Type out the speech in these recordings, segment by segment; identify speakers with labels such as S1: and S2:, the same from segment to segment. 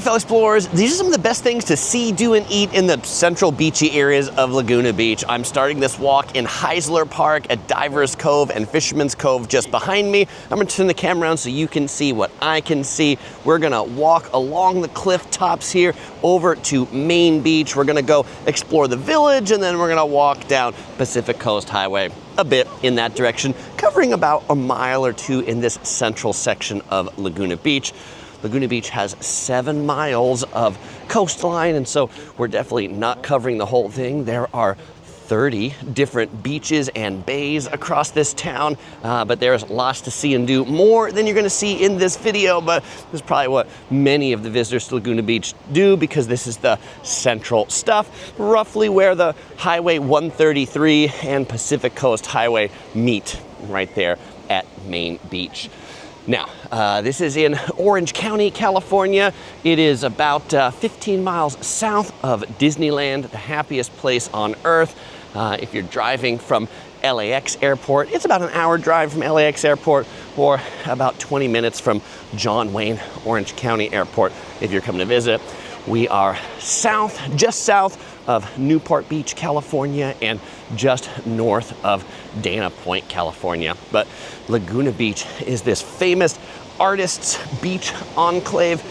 S1: fellow explorers, these are some of the best things to see, do, and eat in the central beachy areas of Laguna Beach. I'm starting this walk in Heisler Park at Divers Cove and Fisherman's Cove just behind me. I'm gonna turn the camera around so you can see what I can see. We're gonna walk along the cliff tops here over to Main Beach. We're gonna go explore the village, and then we're gonna walk down Pacific Coast Highway a bit in that direction, covering about a mile or two in this central section of Laguna Beach. Laguna Beach has 7 miles of coastline, and so we're definitely not covering the whole thing. There are 30 different beaches and bays across this town, but there's lots to see and do, more than you're gonna see in this video, but this is probably what many of the visitors to Laguna Beach do, because this is the central stuff, roughly where the Highway 133 and Pacific Coast Highway meet, right there at Main Beach. Now, this is in Orange County, California. It is about 15 miles south of Disneyland, the happiest place on earth. If you're driving from LAX Airport, it's about an hour drive from LAX Airport, or about 20 minutes from John Wayne Orange County Airport if you're coming to visit. We are south, just south of Newport Beach, California, and just north of Dana Point, California. But Laguna Beach is this famous artists' beach enclave.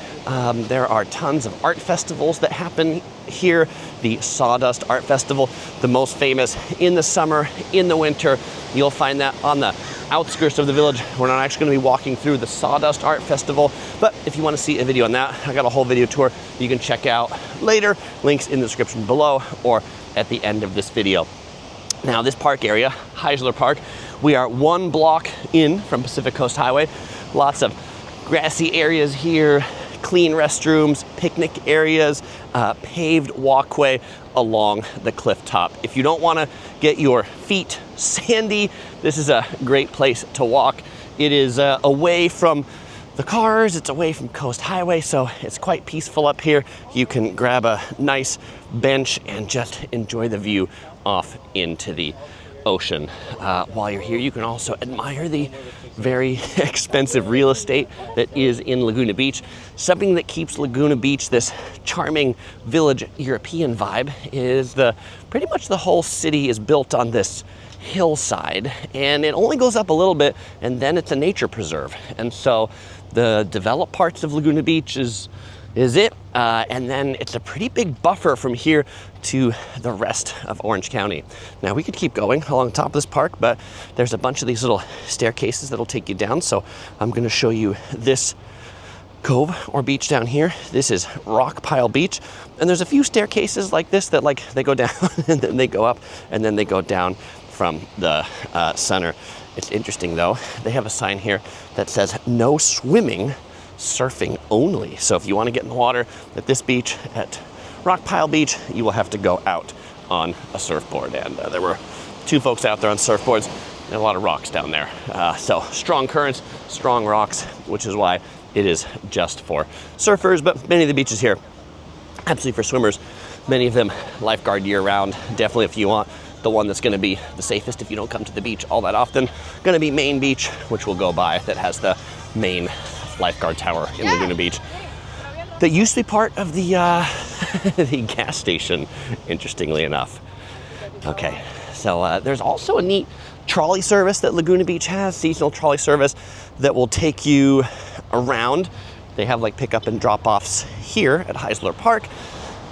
S1: There are tons of art festivals that happen here. The Sawdust Art Festival, the most famous in the summer, in the winter. You'll find that on the outskirts of the village. We're not actually going to be walking through the Sawdust Art Festival, but if you want to see a video on that, I got a whole video tour you can check out later. Links in the description below or at the end of this video. Now, this park area, Heisler Park, we are 1 block in from Pacific Coast Highway. Lots of grassy areas here, clean restrooms, picnic areas, paved walkway along the cliff top. If you don't want to get your feet sandy, this is a great place to walk. It is away from the cars, it's away from Coast Highway, so it's quite peaceful up here. You can grab a nice bench and just enjoy the view off into the ocean. While you're here, you can also admire the very expensive real estate that is in Laguna Beach. Something that keeps Laguna Beach this charming village European vibe is pretty much the whole city is built on this hillside, and it only goes up a little bit, and then it's a nature preserve. And so the developed parts of Laguna Beach is it, and then it's a pretty big buffer from here to the rest of Orange County. Now, we could keep going along top of this park, but there's a bunch of these little staircases that'll take you down, so I'm going to show you this cove or beach down here. This is Rock Pile Beach, and there's a few staircases like this that they go down and then they go up and then they go down from the center. It's interesting though, they have a sign here that says no swimming, surfing only. So if you want to get in the water at this beach, at Rock Pile Beach, you will have to go out on a surfboard. And there were 2 folks out there on surfboards, and a lot of rocks down there. So strong currents, strong rocks, which is why it is just for surfers, but many of the beaches here, absolutely for swimmers. Many of them lifeguard year round. Definitely, if you want the one that's going to be the safest if you don't come to the beach all that often, going to be Main Beach, which we'll go by, that has the main lifeguard tower in Laguna Beach. That used to be part of the the gas station, interestingly enough. Okay, so there's also a neat trolley service that Laguna Beach has, seasonal trolley service that will take you around. They have like pickup and drop-offs here at Heisler Park.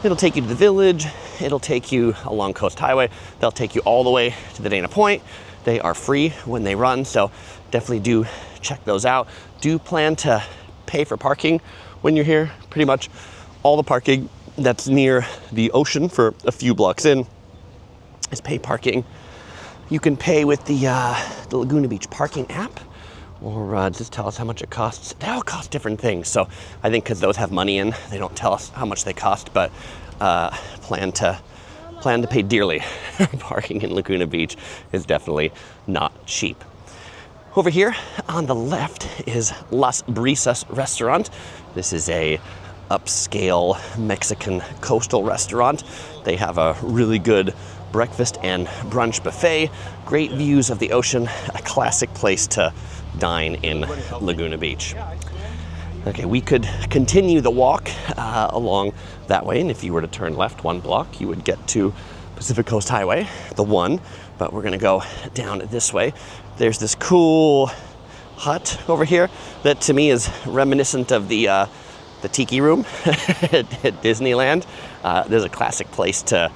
S1: It'll take you to the village, it'll take you along Coast Highway, they'll take you all the way to the Dana Point. They are free when they run, so definitely do check those out. Do plan to pay for parking when you're here. Pretty much all the parking that's near the ocean for a few blocks in is paid parking. You can pay with the Laguna Beach parking app, or just tell us how much it costs. They all cost different things, so I think because those have money in, they don't tell us how much they cost, but plan to pay dearly. Parking in Laguna Beach is definitely not cheap. Over here on the left is Las Brisas Restaurant. This is a upscale Mexican coastal restaurant. They have a really good breakfast and brunch buffet, great views of the ocean, a classic place to dine in Laguna Beach. Okay, we could continue the walk along that way, and if you were to turn left 1 block, you would get to Pacific Coast Highway, the 1, but we're gonna go down this way. There's this cool hut over here that to me is reminiscent of the Tiki Room at Disneyland. There's a classic place to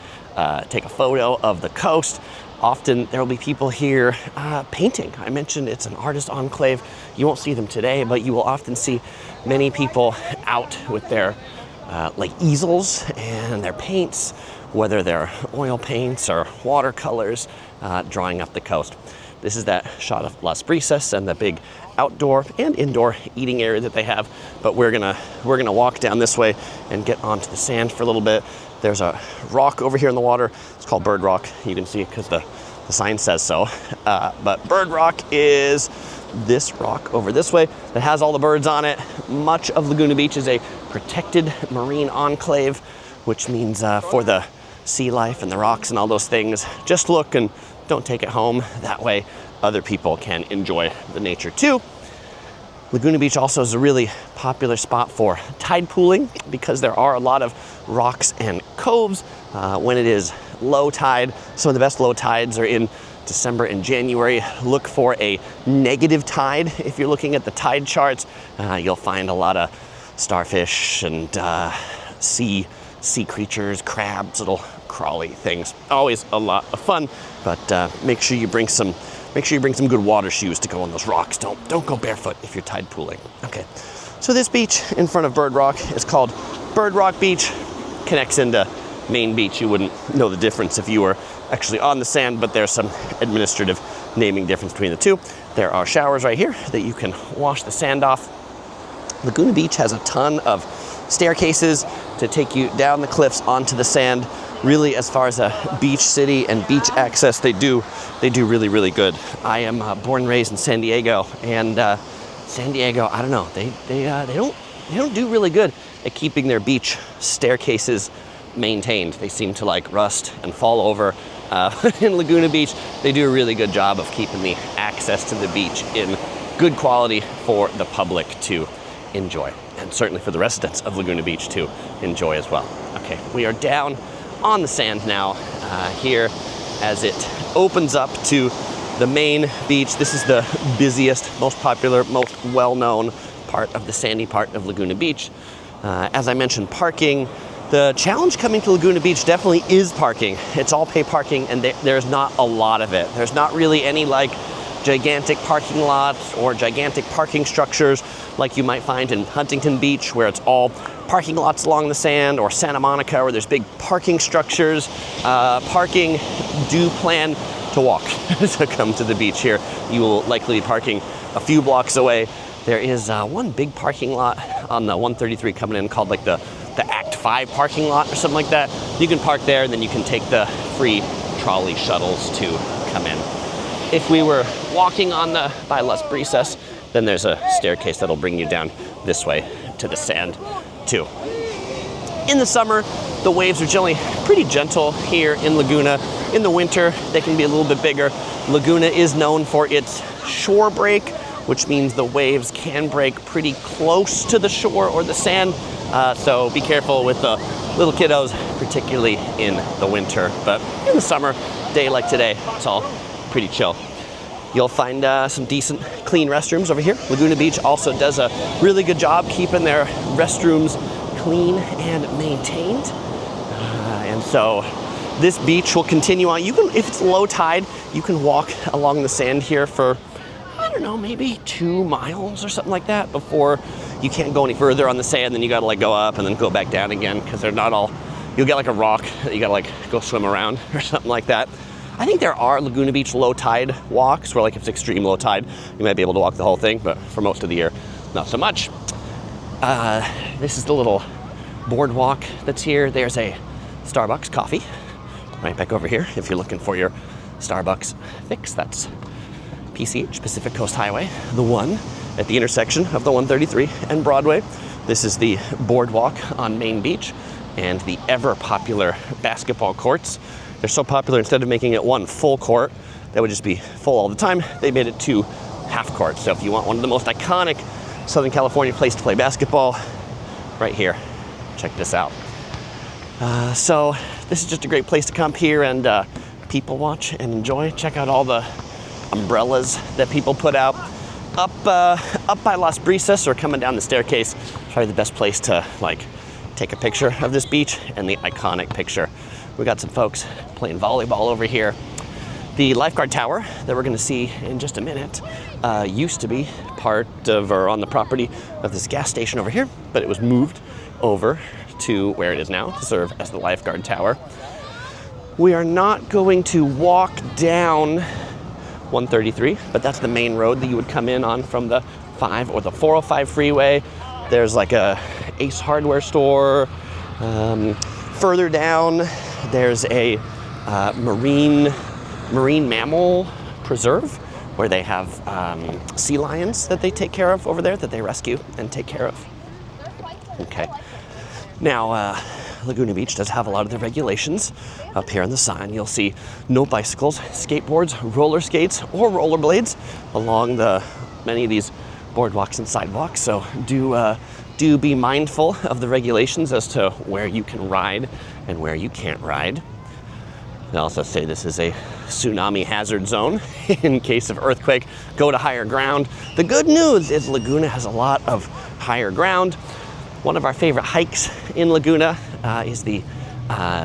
S1: take a photo of the coast. Often there will be people here painting. I mentioned it's an artist enclave. You won't see them today, but you will often see many people out with their like easels and their paints, whether they're oil paints or watercolors, drawing up the coast. This is that shot of Las Brisas and the big outdoor and indoor eating area that they have. But we're gonna walk down this way and get onto the sand for a little bit. There's a rock over here in the water. It's called Bird Rock. You can see it because the sign says so. But Bird Rock is this rock over this way that has all the birds on it. Much of Laguna Beach is a protected marine enclave, which means for the sea life and the rocks and all those things, just look and don't take it home. That way other people can enjoy the nature too. Laguna Beach also is a really popular spot for tide pooling because there are a lot of rocks and coves. When it is low tide, some of the best low tides are in December and January. Look for a negative tide. If you're looking at the tide charts, you'll find a lot of starfish and sea creatures, crabs, little crawly things. Always a lot of fun, but make sure you bring some good water shoes to go on those rocks. Don't go barefoot if you're tide pooling. Okay, so this beach in front of Bird Rock is called Bird Rock Beach. Connects into Main Beach. You wouldn't know the difference if you were actually on the sand, but there's some administrative naming difference between the two. There are showers right here that you can wash the sand off. Laguna Beach has a ton of staircases to take you down the cliffs onto the sand. Really, as far as a beach city and beach access, they do really, really good. I am born and raised in San Diego, and San Diego, I don't know, they don't do really good at keeping their beach staircases maintained. They seem to like rust and fall over. In Laguna Beach, they do a really good job of keeping the access to the beach in good quality for the public to enjoy, and certainly for the residents of Laguna Beach to enjoy as well. Okay, we are down on the sand now here as it opens up to the main beach. This is the busiest, most popular, most well-known part of the sandy part of Laguna Beach. As I mentioned, parking. The challenge coming to Laguna Beach definitely is parking. It's all pay parking, and there's not a lot of it. There's not really any like gigantic parking lots or gigantic parking structures like you might find in Huntington Beach, where it's all parking lots along the sand, or Santa Monica, where there's big parking structures. Parking, do plan to walk to come to the beach here. You will likely be parking a few blocks away. There is one big parking lot on the 133 coming in called like the Act 5 parking lot or something like that. You can park there, and then you can take the free trolley shuttles to come in. If we were walking by Las Brisas, then there's a staircase that'll bring you down this way to the sand too. In the summer, the waves are generally pretty gentle here in Laguna. In the winter, they can be a little bit bigger. Laguna is known for its shore break, which means the waves can break pretty close to the shore or the sand. So be careful with the little kiddos, particularly in the winter. But in the summer, day like today, it's all pretty chill. You'll find some decent, clean restrooms over here. Laguna Beach also does a really good job keeping their restrooms clean and maintained. And so this beach will continue on. You can, if it's low tide, you can walk along the sand here for, I don't know, maybe 2 miles or something like that before you can't go any further on the sand. Then you gotta like go up and then go back down again, because they're not all, you'll get like a rock that you gotta like go swim around or something like that. I think there are Laguna Beach low tide walks where like if it's extreme low tide, you might be able to walk the whole thing, but for most of the year, not so much. This is the little boardwalk that's here. There's a Starbucks coffee right back over here. If you're looking for your Starbucks fix, that's PCH, Pacific Coast Highway, the one at the intersection of the 133 and Broadway. This is the boardwalk on Main Beach and the ever popular basketball courts. They're so popular, instead of making it one full court that would just be full all the time, they made it 2 half courts. So if you want one of the most iconic Southern California place to play basketball, right here. Check this out. So this is just a great place to come here and people watch and enjoy. Check out all the umbrellas that people put out. Up by Las Brisas or coming down the staircase, probably the best place to like take a picture of this beach and the iconic picture. We got some folks playing volleyball over here. The lifeguard tower that we're gonna see in just a minute used to be part of or on the property of this gas station over here, but it was moved over to where it is now to serve as the lifeguard tower. We are not going to walk down 133, but that's the main road that you would come in on from the 5 or the 405 freeway. There's like a Ace Hardware store. Further down, there's a marine mammal preserve where they have sea lions that they take care of over there, that they rescue and take care of. Okay. Now, Laguna Beach does have a lot of the regulations. Up here on the sign, you'll see no bicycles, skateboards, roller skates, or rollerblades along many of these boardwalks and sidewalks. So do be mindful of the regulations as to where you can ride and where you can't ride. They also say this is a tsunami hazard zone. In case of earthquake, go to higher ground. The good news is Laguna has a lot of higher ground. One of our favorite hikes in Laguna is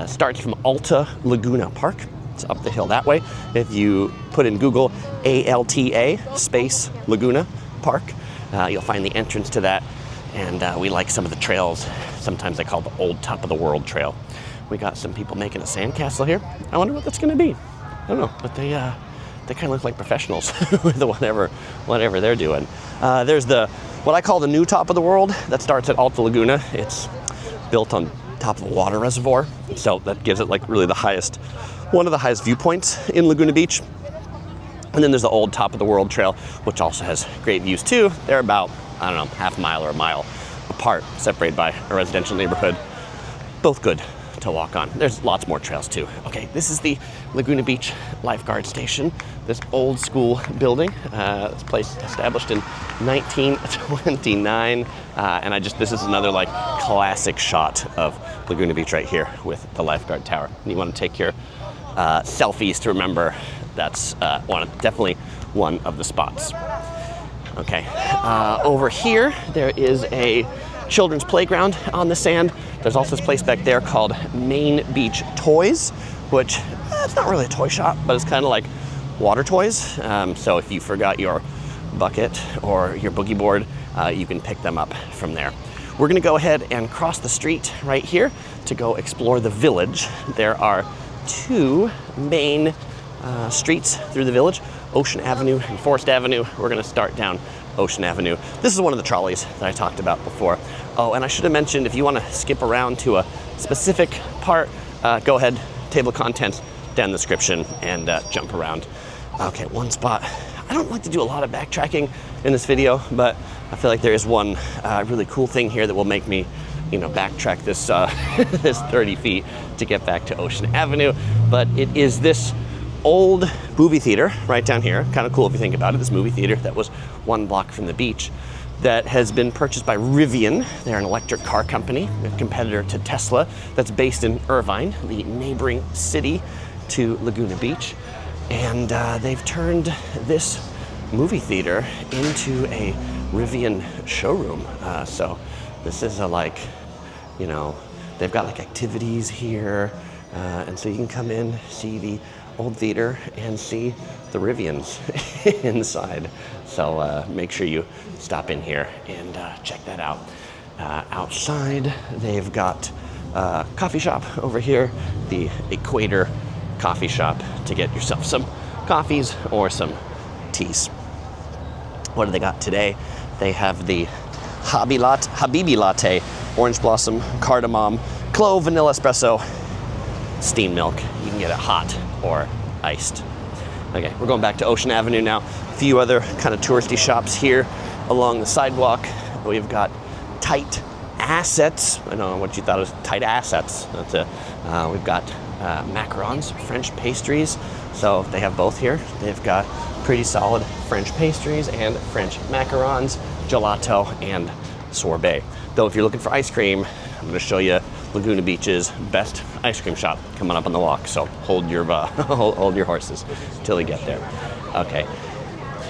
S1: starts from Alta Laguna Park. It's up the hill that way. If you put in Google ALTA space Laguna Park, you'll find the entrance to that. And we like some of the trails. Sometimes they call the Old Top of the World Trail. We got some people making a sandcastle here. I wonder what that's gonna be. I don't know, but they kind of look like professionals with whatever they're doing. There's what I call the new top of the world that starts at Alta Laguna. It's built on top of a water reservoir, so that gives it like really one of the highest viewpoints in Laguna Beach. And then there's the old top of the world trail, which also has great views too. They're about, I don't know, half a mile or a mile apart, separated by a residential neighborhood. Both good to walk on. There's lots more trails too. Okay, this is the Laguna Beach Lifeguard Station, this old school building. This place established in 1929, and this is another like classic shot of Laguna Beach right here with the lifeguard tower. And you want to take your selfies to remember that's definitely one of the spots. Okay, over here there is a children's playground on the sand. There's also this place back there called Main Beach Toys, which it's not really a toy shop, but it's kind of like water toys. So if you forgot your bucket or your boogie board, you can pick them up from there. We're gonna go ahead and cross the street right here to go explore the village. There are two main streets through the village, Ocean Avenue and Forest Avenue. We're gonna start down Ocean Avenue. This is one of the trolleys that I talked about before. Oh, and I should have mentioned, if you want to skip around to a specific part, go ahead, table of contents down in the description and jump around. Okay, one spot. I don't like to do a lot of backtracking in this video, but I feel like there is one really cool thing here that will make me, backtrack this this 30 feet to get back to Ocean Avenue. But it is this old movie theater right down here. Kind of cool if you think about it. This movie theater that was one block from the beach that has been purchased by Rivian. They're an electric car company, a competitor to Tesla, that's based in Irvine, the neighboring city to Laguna Beach. And they've turned this movie theater into a Rivian showroom. So this is they've got like activities here. And so you can come in, see the old theater and see the Rivians inside. So make sure you stop in here and check that out. Outside, they've got a coffee shop over here, the Equator Coffee Shop, to get yourself some coffees or some teas. What do they got today? They have the Habibi Latte, orange blossom, cardamom, clove, vanilla espresso, steamed milk. You can get it hot or iced. Okay, we're going back to Ocean Avenue now. A few other kind of touristy shops here along the sidewalk. We've got Tight Assets. I don't know what you thought of Tight Assets. We've got macarons, French pastries. So they have both here. They've got pretty solid French pastries and French macarons. gelato, and sorbet. Though if you're looking for ice cream, I'm going to show you Laguna Beach's best ice cream shop coming up on the walk. So hold your hold your horses till we get there. Okay.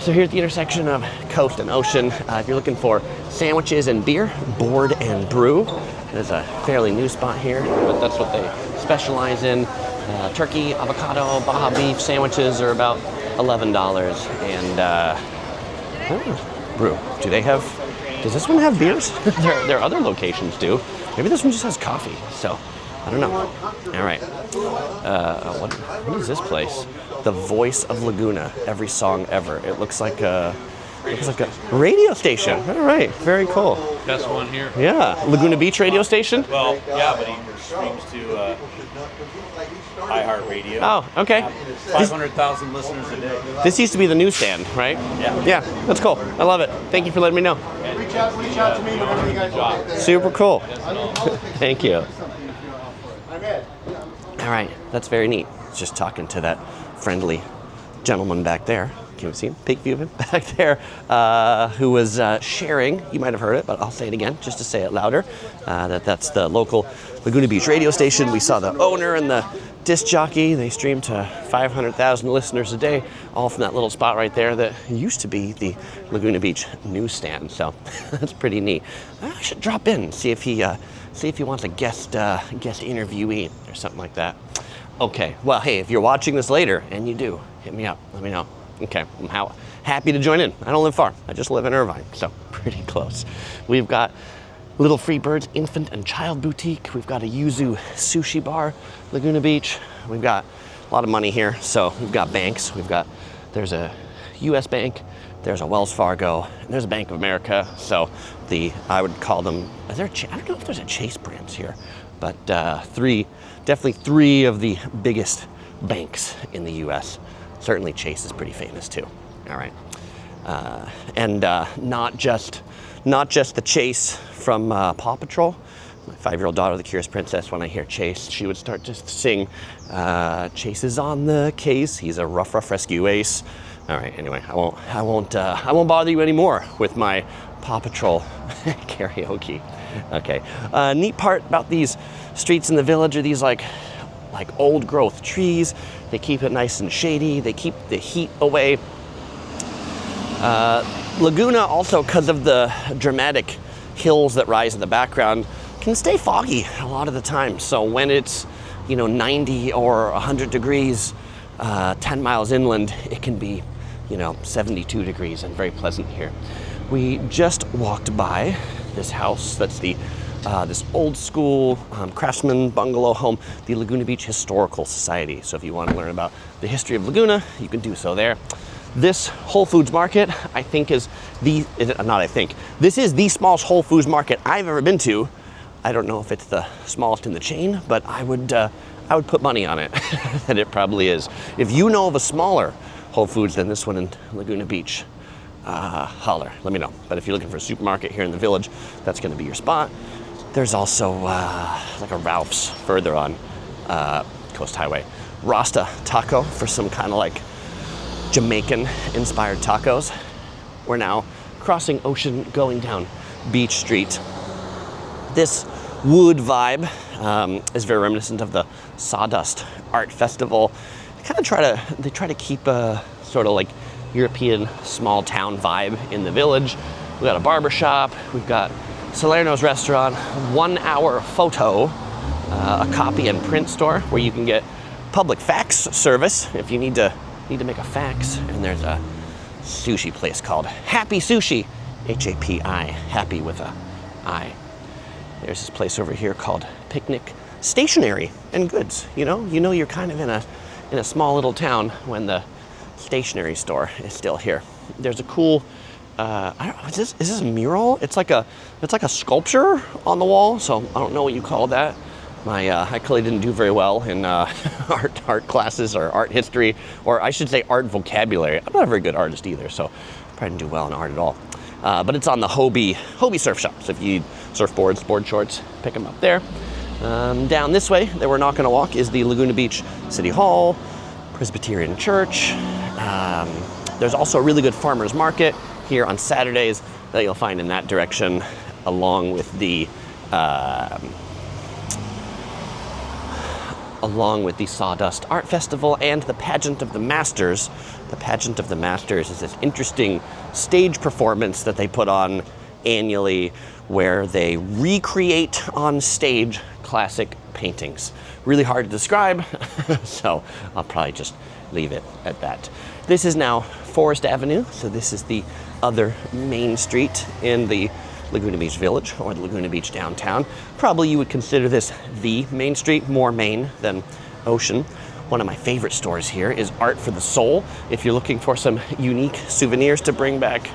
S1: So here at the intersection of Coast and Ocean, if you're looking for sandwiches and beer, Board and Brew. There's a fairly new spot here, but that's what they specialize in. Turkey, avocado, Baja beef sandwiches are about $11. And brew. Does this one have beers? Their other locations do. Maybe this one just has coffee. So I don't know. All right. What is this place? The Voice of Laguna. Every song ever. It looks like a radio station. All right. Very cool.
S2: Best one here.
S1: Yeah. Laguna Beach radio station?
S2: Well, yeah, but he streams to iHeartRadio.
S1: Oh, okay.
S2: 500,000 listeners a day.
S1: This used to be the newsstand, right?
S2: Yeah.
S1: Yeah. That's cool. I love it. Thank you for letting me know.
S2: Reach out to me whenever you guys want.
S1: Super cool. Thank you. All right, that's very neat. Just talking to that friendly gentleman back there. Can we see him? Peek view of him back there, who was sharing. You might have heard it, but I'll say it again just to say it louder. That's the local Laguna Beach radio station. We saw the owner and the disc jockey. They stream to 500,000 listeners a day, all from that little spot right there that used to be the Laguna Beach newsstand. So that's pretty neat. I should drop in and see if he wants a guest interviewee or something like that. Okay. Well, hey, if you're watching this later and you do, hit me up. Let me know. Okay, I'm happy to join in. I don't live far. I just live in Irvine, so pretty close. We've got Little Freebird's Infant and Child Boutique. We've got a Yuzu Sushi Bar, Laguna Beach. We've got a lot of money here, so we've got banks. There's a U.S. Bank, there's a Wells Fargo, and there's a Bank of America. So I would call them, I don't know if there's a Chase branch here, but definitely three of the biggest banks in the U.S. Certainly Chase is pretty famous too. All right. And not just the Chase from Paw Patrol. My 5-year-old daughter, the Curious Princess, when I hear Chase, she would start to sing, Chase is on the case, he's a rough rescue ace. All right, anyway, I won't bother you anymore with my Paw Patrol karaoke. Okay. Neat part about these streets in the village are these like old growth trees. They keep it nice and shady. They keep the heat away. Laguna also, because of the dramatic hills that rise in the background, can stay foggy a lot of the time. So when it's 90 or 100 degrees 10 miles inland, it can be 72 degrees and very pleasant here. We just walked by this house that's this old school craftsman bungalow home, the Laguna Beach Historical Society. So if you want to learn about the history of Laguna, you can do so there. This Whole Foods market, this is the smallest Whole Foods market I've ever been to. I don't know if it's the smallest in the chain, but I would put money on it that it probably is. If you know of a smaller Whole Foods than this one in Laguna Beach, holler, let me know. But if you're looking for a supermarket here in the village, that's going to be your spot. There's also like a Ralph's further on Coast Highway. Rasta Taco for some kind of like Jamaican-inspired tacos. We're now crossing Ocean, going down Beach Street. This wood vibe is very reminiscent of the Sawdust Art Festival. They try to keep a sort of like European small town vibe in the village. We've got a barber shop. We've got Salerno's restaurant, 1 hour photo, a copy and print store where you can get public fax service if you need to make a fax. And there's a sushi place called Happy Sushi, H-A-P-I, happy with a I. There's this place over here called Picnic Stationery and Goods. You're kind of in a small little town when the stationery store is still here. There's a cool, I don't know, is this a mural? It's like a sculpture on the wall. So I don't know what you call that. I clearly didn't do very well in art classes or art history, or I should say art vocabulary. I'm not a very good artist either, so probably didn't do well in art at all. But it's on the Hobie Surf Shop. So if you need surfboards, board shorts, pick them up there. Down this way that we're not going to walk is the Laguna Beach City Hall, Presbyterian Church. There's also a really good farmer's market here on Saturdays. that you'll find in that direction, along with the Sawdust Art Festival and the Pageant of the Masters. The Pageant of the Masters is this interesting stage performance that they put on annually where they recreate on stage classic paintings. Really hard to describe, so I'll probably just leave it at that. This is now Forest Avenue, so this is the other main street in the Laguna Beach Village, or the Laguna Beach downtown. Probably you would consider this the main street, more main than ocean. One of my favorite stores here is Art for the Soul. If you're looking for some unique souvenirs to bring back,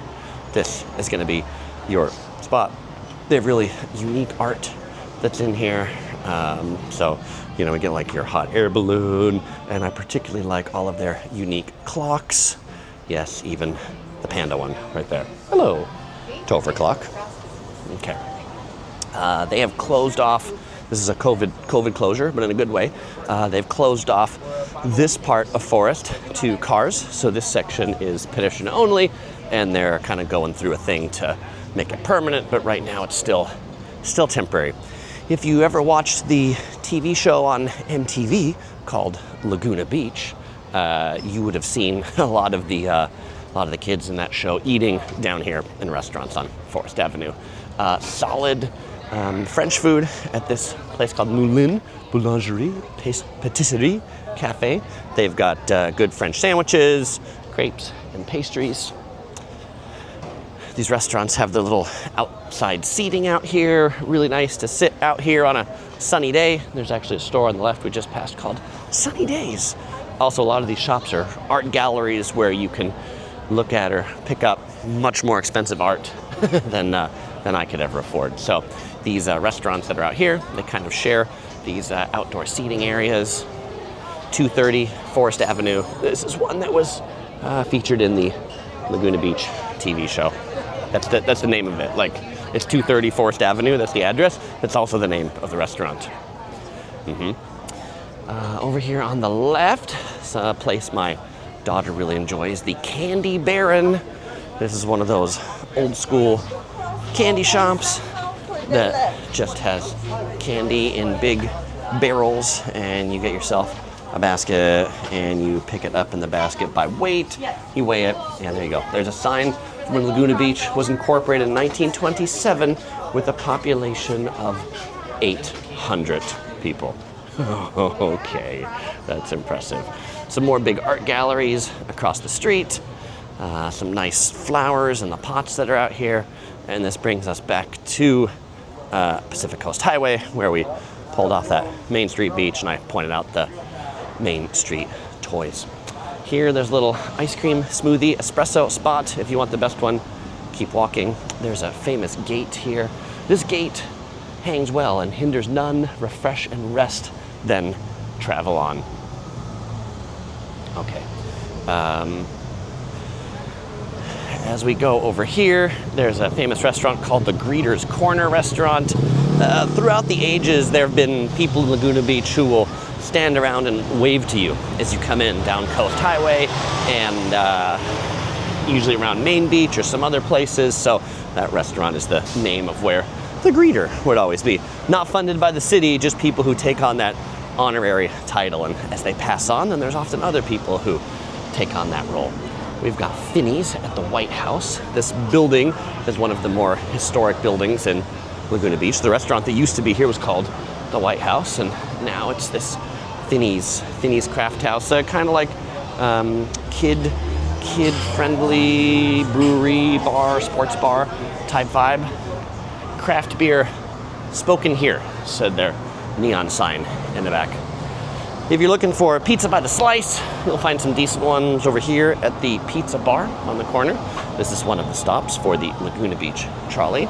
S1: this is going to be your spot. They have really unique art that's in here. So, you know, we get like your hot air balloon, and I particularly like all of their unique clocks. Yes, even the panda one right there. Hello, Topher clock. Okay. They have closed off, this is a COVID closure, but in a good way. They've closed off this part of Forest to cars, so this section is pedestrian only, and they're kind of going through a thing to make it permanent, but right now it's still temporary. If you ever watched the TV show on MTV called Laguna Beach, you would have seen a lot of the kids in that show eating down here in restaurants on Forest Avenue. Solid French food at this place called Moulin Boulangerie Patisserie Cafe. They've got good French sandwiches, crepes, and pastries. These restaurants have the little outside seating out here. Really nice to sit out here on a sunny day. There's actually a store on the left we just passed called Sunny Days. Also, a lot of these shops are art galleries where you can look at or pick up much more expensive art than I could ever afford. So these restaurants that are out here, they kind of share these outdoor seating areas. 230 Forest Avenue. This is one that was featured in the Laguna Beach TV show. That's the name of it. Like, it's 230 Forest Avenue, that's the address. That's also the name of the restaurant. Over here on the left, it's a place my daughter really enjoys, the Candy Baron. This is one of those old school candy shops that just has candy in big barrels, and you get yourself a basket and you pick it up in the basket by weight. You weigh it, and there you go. There's a sign when Laguna Beach was incorporated in 1927 with a population of 800 people. Okay, that's impressive. Some more big art galleries across the street, some nice flowers in the pots that are out here, and this brings us back to Pacific Coast Highway, where we pulled off that Main Street beach, and I pointed out the Main Street toys. Here, there's a little ice cream smoothie espresso spot. If you want the best one, keep walking. There's a famous gate here. This gate hangs well and hinders none. Refresh and rest, then travel on. Okay. As we go over here, there's a famous restaurant called the Greeter's Corner Restaurant. Throughout the ages, there have been people in Laguna Beach who will stand around and wave to you as you come in down Coast Highway, and usually around Main Beach or some other places. So that restaurant is the name of where the greeter would always be. Not funded by the city, just people who take on that honorary title, and as they pass on, then there's often other people who take on that role. We've got Finney's at the White House. This building is one of the more historic buildings in Laguna Beach. The restaurant that used to be here was called the White House, and now it's this Finney's Craft House, kind of like kid-friendly brewery, bar, sports bar type vibe. Craft beer spoken here, said their neon sign in the back. If you're looking for pizza by the slice, you'll find some decent ones over here at the Pizza Bar on the corner. This is one of the stops for the Laguna Beach trolley.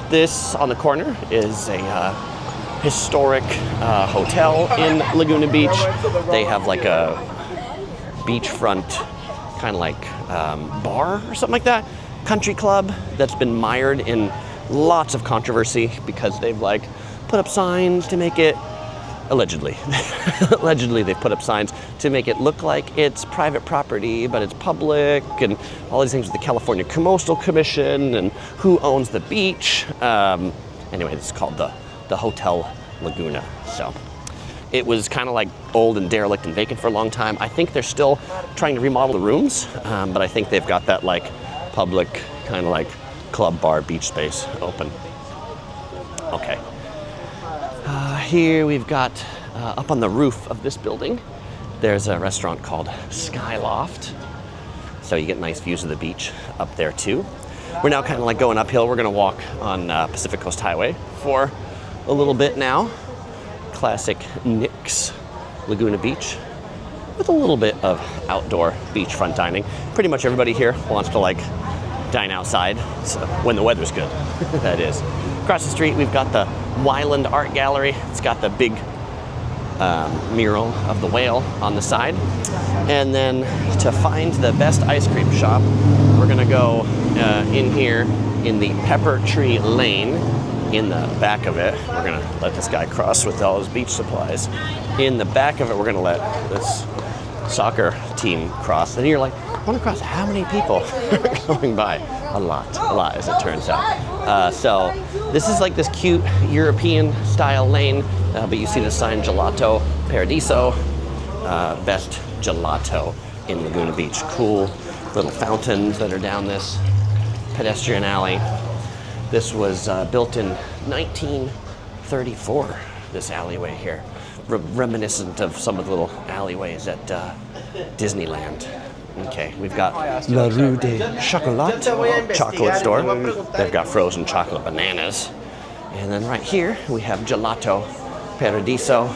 S1: This on the corner is a historic hotel in Laguna Beach. They have like a beachfront kind of like bar or something like that, country club that's been mired in lots of controversy because they've like put up signs to make it Allegedly. Allegedly, they've put up signs to make it look like it's private property, but it's public, and all these things with the California Coastal Commission and who owns the beach. Anyway, it's called the Hotel Laguna. So it was kind of like old and derelict and vacant for a long time. I think they're still trying to remodel the rooms, but I think they've got that like public kind of like club, bar, beach space open. Okay. Here we've got, up on the roof of this building, there's a restaurant called Skyloft. So you get nice views of the beach up there too. We're now kind of like going uphill. We're gonna walk on Pacific Coast Highway for a little bit now. Classic Nick's Laguna Beach with a little bit of outdoor beachfront dining. Pretty much everybody here wants to like dine outside, so when the weather's good, that is. Across the street, we've got the Wyland Art Gallery. It's got the big mural of the whale on the side. And then to find the best ice cream shop, we're gonna go in here in the Pepper Tree Lane. In the back of it, we're gonna let this guy cross with all his beach supplies. In the back of it, we're gonna let this soccer team cross. And you're like, I wanna cross how many people are going by? A lot as it turns out. So this is like this cute European style lane, but you see the sign Gelato Paradiso, best gelato in Laguna Beach. Cool little fountains that are down this pedestrian alley. This was built in 1934, this alleyway here, reminiscent of some of the little alleyways at Disneyland. Okay, we've got La Rue de Chocolat, chocolate store. They've got frozen chocolate bananas. And then right here, we have Gelato Paradiso.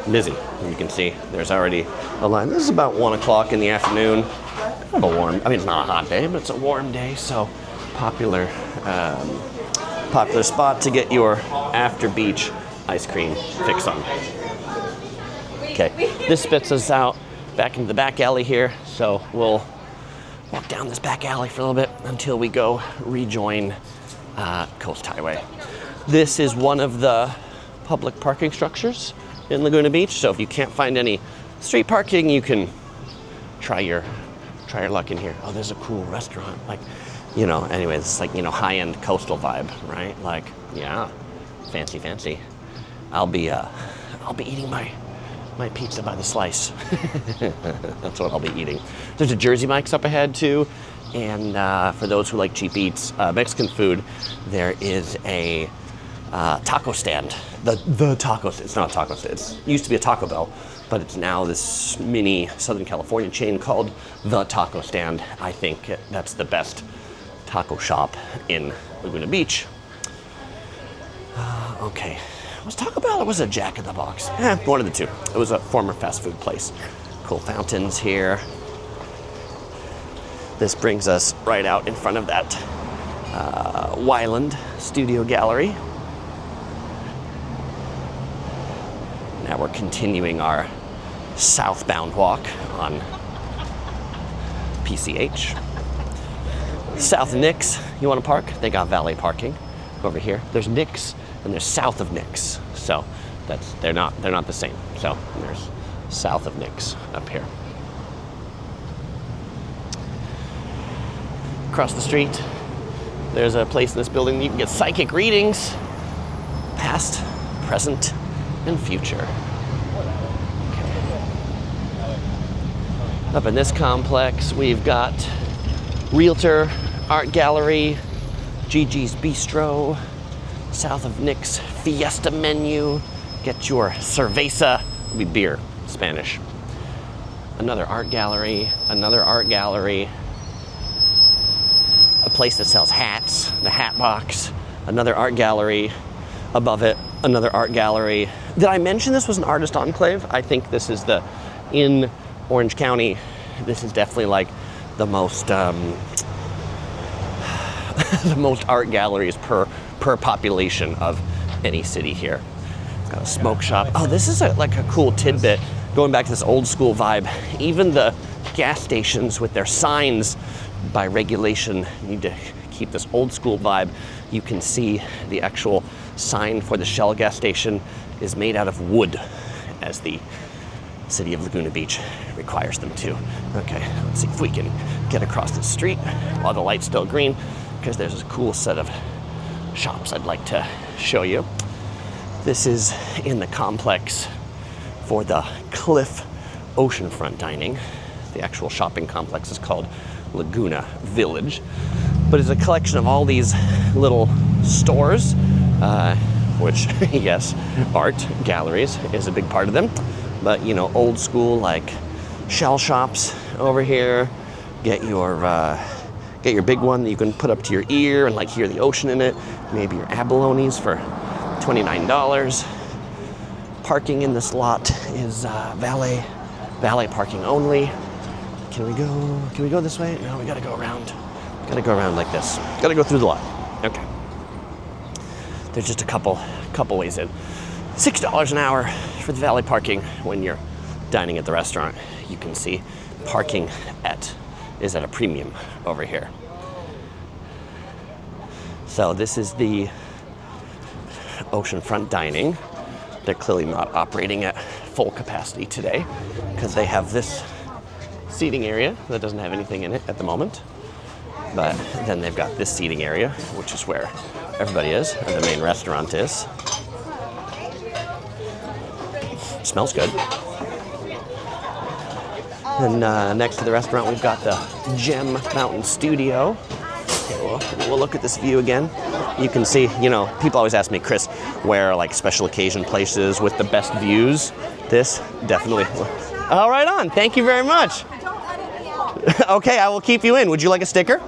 S1: Busy, you can see there's already a line. This is about 1 o'clock in the afternoon. Kind of a warm, I mean, it's not a hot day, but it's a warm day, so popular spot to get your after beach ice cream fix on. Okay, this spits us out back into the back alley here, so we'll walk down this back alley for a little bit until we go rejoin Coast Highway. This is one of the public parking structures in Laguna Beach, so if you can't find any street parking, you can try your luck in here. Oh, there's a cool restaurant, like, you know, anyway, it's like, you know, high-end coastal vibe, right? Like, yeah, fancy. I'll be eating my pizza by the slice. That's what I'll be eating. There's a Jersey Mike's up ahead too, and for those who like cheap eats, Mexican food, there is a taco stand. The taco. It's not a taco stand. It used to be a Taco Bell, but it's now this mini Southern California chain called The Taco Stand. I think that's the best taco shop in Laguna Beach. Okay. Was Taco Bell or was it Jack in the Box? One of the two. It was a former fast food place. Cool fountains here. This brings us right out in front of that Wyland Studio Gallery. Now we're continuing our southbound walk on PCH. South of Nick's, you want to park? They got valet parking over here. There's Nick's and there's south of Nick's. So they're not the same. So there's south of Nick's up here. Across the street, there's a place in this building you can get psychic readings, past, present, and future. Okay. Up in this complex, we've got Realtor, Art Gallery, Gigi's Bistro, south of Nick's Fiesta Menu. Get your cerveza, it'll be beer, Spanish. Another art gallery, a place that sells hats, the Hat Box, another art gallery, above it, another art gallery. Did I mention this was an artist enclave? I think this is in Orange County, this is definitely like the most, the most art galleries per population of any city here. It's got a smoke shop. Oh, this is like a cool tidbit, going back to this old school vibe. Even the gas stations with their signs, by regulation, need to keep this old school vibe. You can see the actual sign for the Shell gas station is made out of wood. as the city of Laguna Beach requires them to. Okay, let's see if we can get across the street while the light's still green, because there's a cool set of shops I'd like to show you. This is in the complex for the Cliff Oceanfront dining. The actual shopping complex is called Laguna Village, but it's a collection of all these little stores, which, yes, art galleries is a big part of them. But, you know, old school, like shell shops over here. Get your big one that you can put up to your ear and like hear the ocean in it. Maybe your abalones for $29. Parking in this lot is valet parking only. Can we go this way? No, we gotta go around. Gotta go around like this. Gotta go through the lot. Okay. There's just a couple ways in. $6 an hour for the valet parking when you're dining at the restaurant. You can see parking is at a premium over here. So this is the Oceanfront dining. They're clearly not operating at full capacity today because they have this seating area that doesn't have anything in it at the moment. But then they've got this seating area, which is where everybody is, and the main restaurant is. Smells good. And next to the restaurant, we've got the Gem Mountain Studio. Okay, we'll look at this view again. You can see, you know, people always ask me, Chris, where are like special occasion places with the best views? This, definitely. All right on. Thank you very much. Okay, I will keep you in. Would you like a sticker?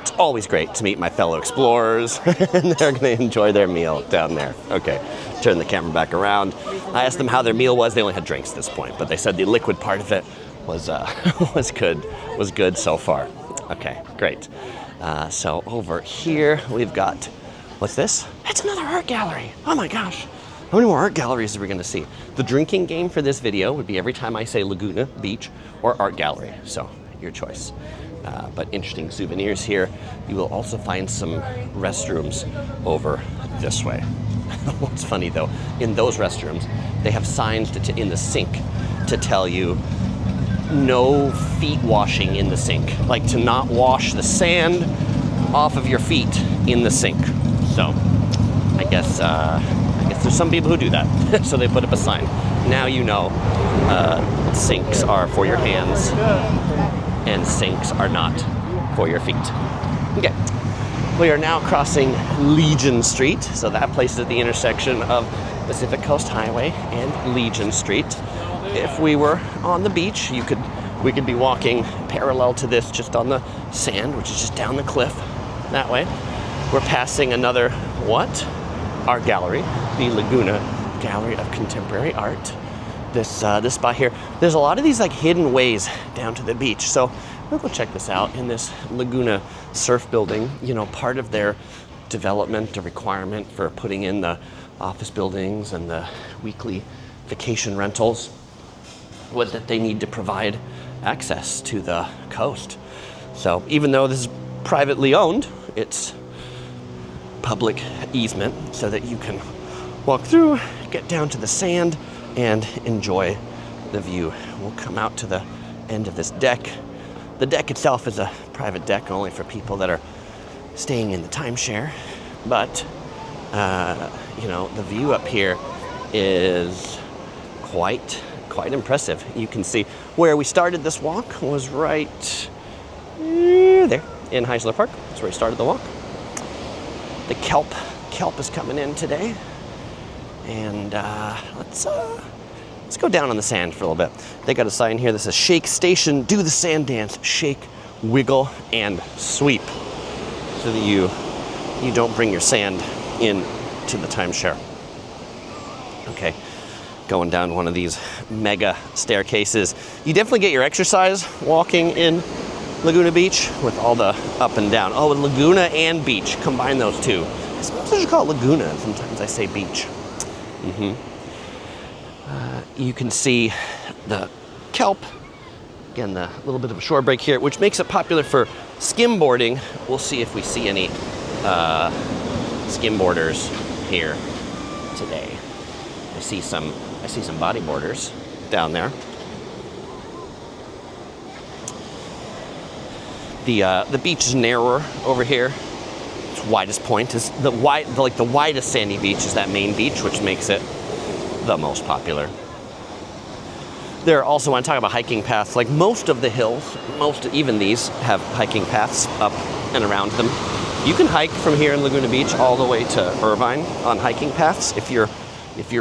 S1: It's always great to meet my fellow explorers, and they're going to enjoy their meal down there. Okay, turn the camera back around. I asked them how their meal was. They only had drinks at this point, but they said the liquid part of it was was good so far. Okay, great. So over here we've got, what's this? It's another art gallery. Oh my gosh. How many more art galleries are we going to see? The drinking game for this video would be every time I say Laguna Beach or art gallery. So your choice. But interesting souvenirs here. You will also find some restrooms over this way. What's funny though, in those restrooms, they have signs in the sink to tell you no feet washing in the sink. Like to not wash the sand off of your feet in the sink. So I guess there's some people who do that. So they put up a sign. Now you know sinks are for your hands and sinks are not for your feet. Okay, we are now crossing Legion Street. So that place is at the intersection of Pacific Coast Highway and Legion Street. If we were on the beach, we could be walking parallel to this just on the sand, which is just down the cliff that way. We're passing another, art gallery, the Laguna Gallery of Contemporary Art. This spot here, there's a lot of these like hidden ways down to the beach. So we'll go check this out in this Laguna surf building. You know, part of their development, a requirement for putting in the office buildings and the weekly vacation rentals was that they need to provide access to the coast. So even though this is privately owned, it's public easement so that you can walk through, get down to the sand, and enjoy the view. We'll come out to the end of this deck. The deck itself is a private deck only for people that are staying in the timeshare, but you know, the view up here is quite impressive. You can see where we started this walk was right there in Heisler Park. That's where we started the walk. The kelp is coming in today, and let's go down on the sand for a little bit. They got a sign here that says "Shake Station, do the sand dance, shake, wiggle, and sweep," so that you don't bring your sand in to the timeshare. Okay, going down one of these mega staircases. You definitely get your exercise walking in Laguna Beach with all the up and down. Oh, Laguna and beach, combine those two. Sometimes I just call it Laguna, and sometimes I say beach. You can see the kelp. Again, the little bit of a shore break here, which makes it popular for skimboarding. We'll see if we see any skimboarders here today. I see some I see some bodyboarders down there. The beach is narrower over here. Its widest point is the widest sandy beach is that main beach, which makes it the most popular. There also, when I talk about hiking paths, like most of the hills, even these have hiking paths up and around them. You can hike from here in Laguna Beach all the way to Irvine on hiking paths if you're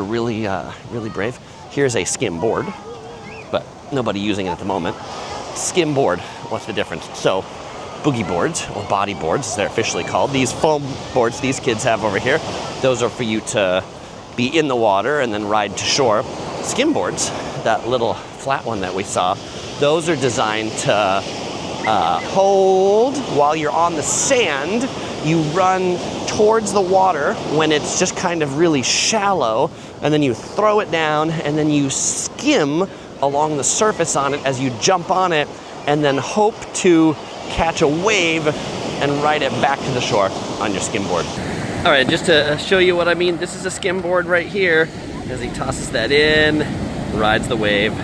S1: really really brave. Here's a skim board, but nobody using it at the moment. Skim board, what's the difference? So boogie boards, or body boards as they're officially called, these foam boards these kids have over here, those are for you to be in the water and then ride to shore. Skim boards, that little flat one that we saw, those are designed to hold while you're on the sand. You run towards the water when it's just kind of really shallow, and then you throw it down, and then you skim along the surface on it as you jump on it, and then hope to catch a wave and ride it back to the shore on your skim board. All right, just to show you what I mean, this is a skim board right here. As he tosses that in, rides the wave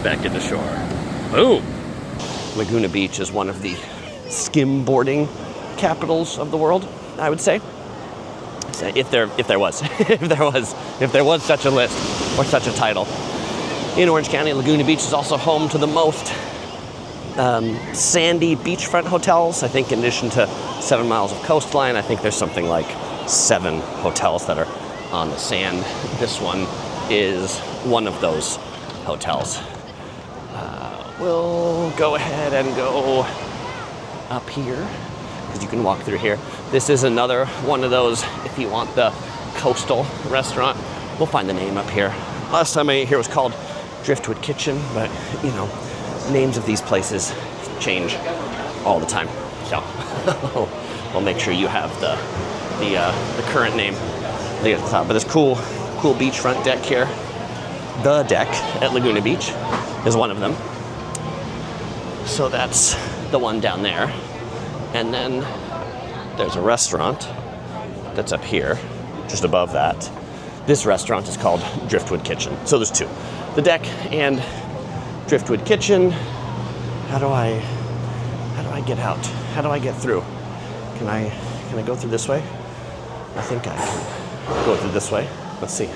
S1: back to the shore. Boom! Laguna Beach is one of the skimboarding capitals of the world, I would say. If there was such a list or such a title. In Orange County, Laguna Beach is also home to the most sandy beachfront hotels. I think in addition to 7 miles of coastline, I think there's something like 7 hotels that are on the sand. This one is one of those hotels. We'll go ahead and go up here, because you can walk through here. This is another one of those, if you want the coastal restaurant. We'll find the name up here. Last time I ate here was called Driftwood Kitchen, but you know, names of these places change all the time. So we'll make sure you have the current name at the top. But this cool beachfront deck here, the deck at Laguna Beach, is one of them. So that's the one down there. And then there's a restaurant that's up here, just above that. This restaurant is called Driftwood Kitchen. So there's 2, the deck and Driftwood Kitchen. How do I get out? How do I get through? Can I go through this way? I think I can go through this way. Let's see.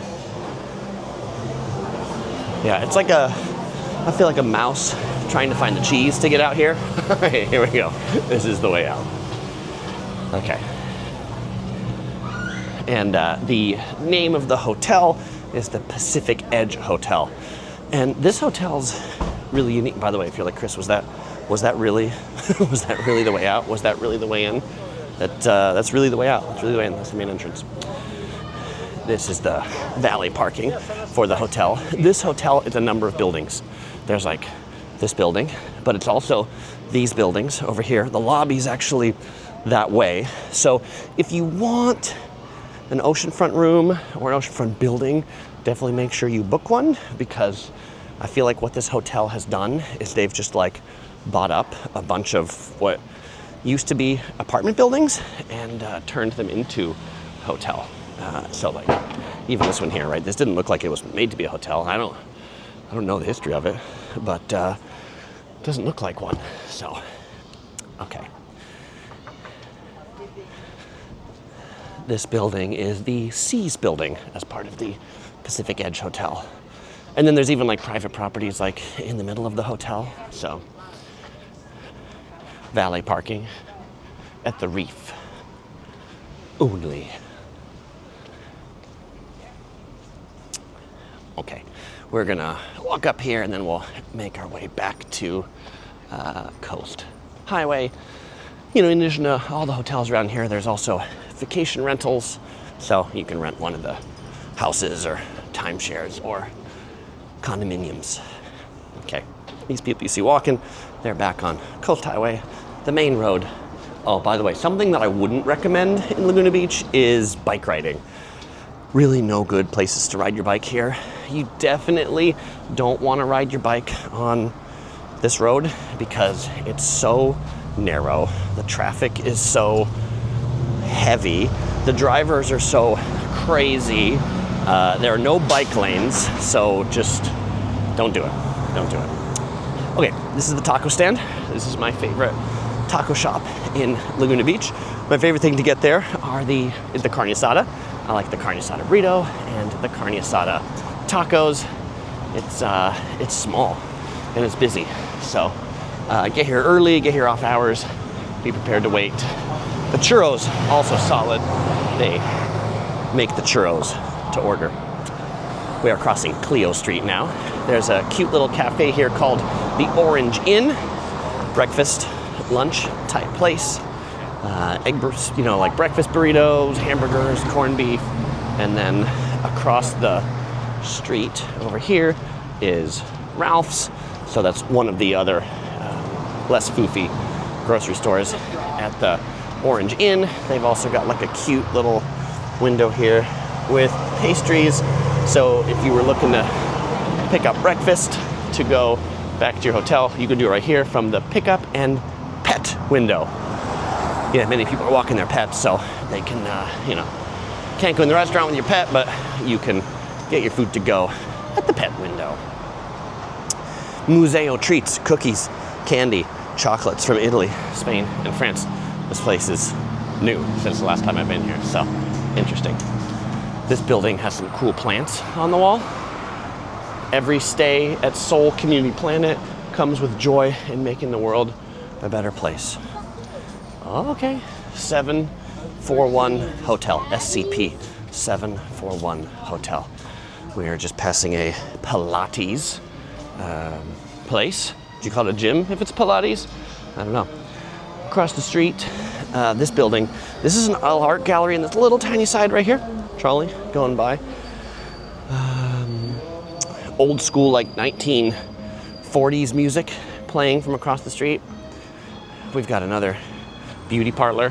S1: Yeah, it's like I feel like a mouse trying to find the cheese to get out here. Okay, here we go. This is the way out. Okay. And the name of the hotel is the Pacific Edge Hotel. And this hotel's really unique. By the way, if you're like, Chris, was that really the way out? Was that really the way in? That's really the way out. That's really the way in. That's the main entrance. This is the valet parking for the hotel. This hotel is a number of buildings. There's like this building, but it's also these buildings over here. The lobby's actually that way. So if you want an oceanfront room or an oceanfront building, definitely make sure you book one, because I feel like what this hotel has done is they've just like bought up a bunch of what used to be apartment buildings and turned them into hotel. So like even this one here, right? This didn't look like it was made to be a hotel. I don't know the history of it, but it doesn't look like one. So, okay. This building is the Seas building as part of the Pacific Edge Hotel. And then there's even like private properties like in the middle of the hotel. So, valet parking at the reef only. Okay, we're gonna walk up here and then we'll make our way back to Coast Highway. You know, in addition to all the hotels around here, there's also vacation rentals. So you can rent one of the houses or timeshares or condominiums. Okay, these people you see walking, they're back on Coast Highway, the main road. Oh, by the way, something that I wouldn't recommend in Laguna Beach is bike riding. Really no good places to ride your bike here. You definitely don't want to ride your bike on this road because it's so narrow. The traffic is so heavy. The drivers are so crazy. There are no bike lanes, so just don't do it. Don't do it. Okay, this is the taco stand. This is my favorite taco shop in Laguna Beach. My favorite thing to get there is the carne asada. I like the carne asada burrito and the carne asada tacos. It's small and it's busy, so get here early, get here off hours, be prepared to wait. The churros, also solid. They make the churros to order. We are crossing Cleo Street now. There's a cute little cafe here called the Orange Inn. Breakfast, lunch type place. Like breakfast burritos, hamburgers, corned beef, and then across the street over here is Ralph's. So that's one of the other less foofy grocery stores at the Orange Inn. They've also got like a cute little window here with pastries. So if you were looking to pick up breakfast to go back to your hotel, you can do it right here from the pickup and pet window. Yeah, many people are walking their pets, so they can, can't go in the restaurant with your pet, but you can get your food to go at the pet window. Museo treats, cookies, candy, chocolates from Italy, Spain, and France. This place is new since the last time I've been here, so interesting. This building has some cool plants on the wall. Every stay at Seoul Community Planet comes with joy in making the world a better place. Okay, 741 Hotel, SCP 741 Hotel. We are just passing a Pilates place. Do you call it a gym if it's Pilates? I don't know. Across the street, this building. This is an art gallery in this little tiny side right here. Trolley going by. Old school, like 1940s music playing from across the street. We've got another beauty parlor.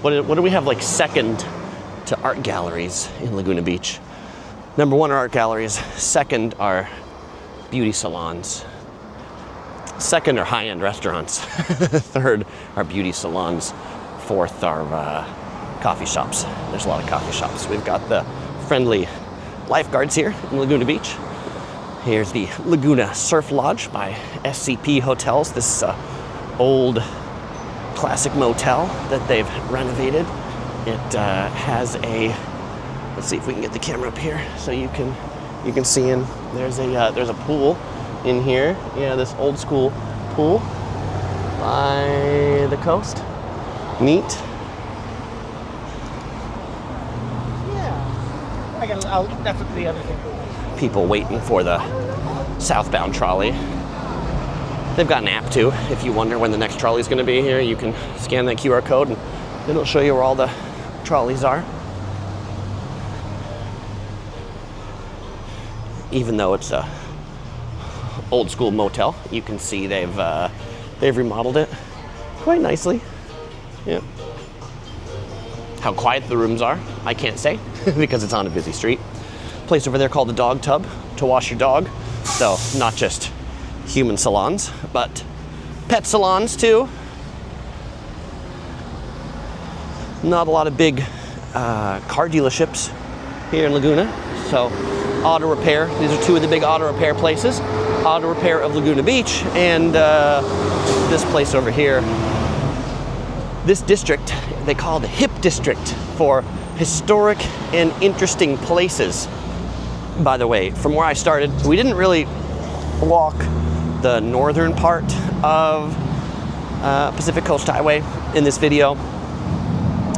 S1: What do we have like second to art galleries in Laguna Beach? Number one are art galleries. Second are beauty salons. Second are high-end restaurants. Third are beauty salons. Fourth are coffee shops. There's a lot of coffee shops. We've got the friendly lifeguards here in Laguna Beach. Here's the Laguna Surf Lodge by SCP Hotels. This is old classic motel that they've renovated. It has a, let's see if we can get the camera up here so you can see in. There's a pool in here. Yeah, this old school pool by the coast. Neat.
S3: Yeah. That's the other thing.
S1: People waiting for the southbound trolley. They've got an app too. If you wonder when the next trolley is going to be here, you can scan that QR code and it'll show you where all the trolleys are. Even though it's a old school motel, you can see they've remodeled it quite nicely. Yeah. How quiet the rooms are, I can't say because it's on a busy street. Place over there called the dog tub to wash your dog. So not just human salons, but pet salons too. Not a lot of big car dealerships here in Laguna. So auto repair, these are two of the big auto repair places. Auto repair of Laguna Beach and this place over here. This district, they call the HIP district for historic and interesting places. By the way, from where I started, we didn't really walk the northern part of Pacific Coast Highway in this video.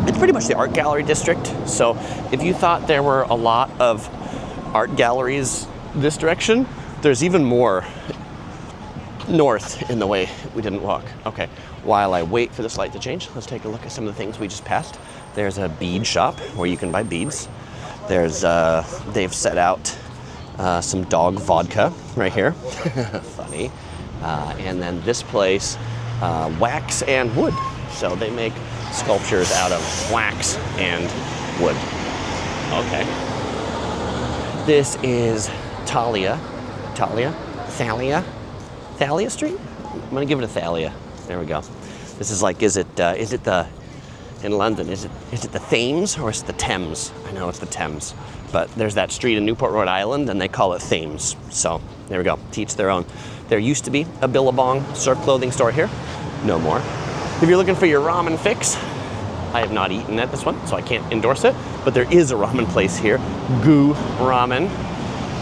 S1: It's pretty much the art gallery district. So if you thought there were a lot of art galleries this direction, there's even more north in the way we didn't walk. Okay, while I wait for this light to change, let's take a look at some of the things we just passed. There's a bead shop where you can buy beads. There's, they've set out some dog vodka right here. Funny. And then this place, wax and wood. So they make sculptures out of wax and wood. Okay. This is Thalia Street? I'm gonna give it a Thalia. There we go. This is like, is it the, in London, is it the Thames or is it the Thames? I know it's the Thames. but there's that street in Newport, Rhode Island, and they call it Thames. So there we go, teach their own. There used to be a Billabong surf clothing store here, no more. If you're looking for your ramen fix, I have not eaten at this one, so I can't endorse it, but there is a ramen place here, Goo Ramen.